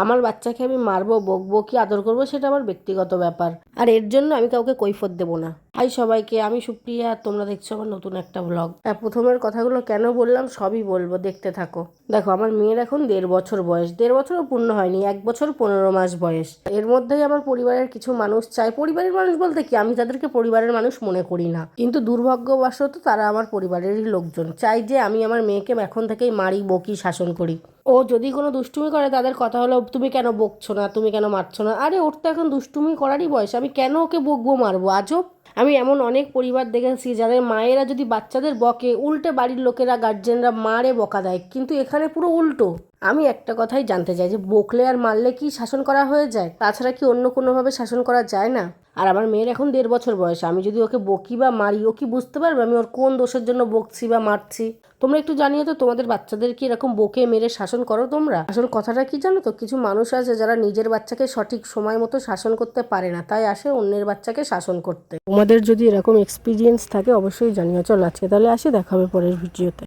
আমার বাচ্চাকে আমি মারবো, বকবো কি আদর করবো সেটা আমার ব্যক্তিগত ব্যাপার, আর এর জন্য আমি কাউকে কৈফিয়ত দেবো না। হাই সবাইকে, আমি সুপ্রিয়া, আর তোমরা দেখছো আমার নতুন একটা ব্লগ। প্রথমের কথাগুলো কেন বললাম সবই বলবো, দেখতে থাকো। দেখো, আমার মেয়ের এখন 1.5 বছর বয়স, 1.5 বছরও পূর্ণ হয়নি, 1 বছর 15 মাস বয়স। এর মধ্যেই আমার পরিবারের কিছু মানুষ চায়, পরিবারের মানুষ বলতে কি, আমি তাদেরকে পরিবারের মানুষ মনে করি না, কিন্তু দুর্ভাগ্যবশত তারা আমার পরিবারেরই লোকজন, চাই যে আমি আমার মেয়েকে এখন থেকেই মারি, বকি, শাসন করি। ও যদি কোনো দুষ্টুমি করে তাদের কথা হলো, তুমি কেন বকছো না, তুমি কেন মারছো না। আরে ওর তো এখন দুষ্টুমি করারই বয়স, আমি কেন ওকে বকবো, মারবো? আজব। আমি এমন অনেক পরিবার দেখেছি যাদের মায়েরা যদি বাচ্চাদের বকে, উল্টে বাড়ির লোকেরা, গার্জেনরা মারে, বকা দেয়, কিন্তু এখানে পুরো উল্টো। আমি একটা কথাই জানতে চাই, যে বকলে আর মারলে কি শাসন করা হয়ে যায়? তাছাড়া কি অন্য কোনোভাবে শাসন করা যায় না? আর আমার মেয়ের এখন 1.5 বছর বয়স, আমি যদি ওকে বকি বা মারি, ও কি বুঝতে পারবে আমি ওর কোন দোষের জন্য বকছি বা মারছি? তোমরা একটু জানিও তো, তোমাদের বাচ্চাদের কি এরকম বকে মেরে শাসন করো তোমরা? আসল কথাটা কি জানো তো, কিছু মানুষ আছে যারা নিজের বাচ্চাকে সঠিক সময় মতো শাসন করতে পারে না, তাই আসে অন্যের বাচ্চাকে শাসন করতে। তোমাদের যদি এরকম এক্সপিরিয়েন্স থাকে অবশ্যই জানিও। চল আজকে তাহলে আসি, দেখা হবে পরের ভিডিওতে।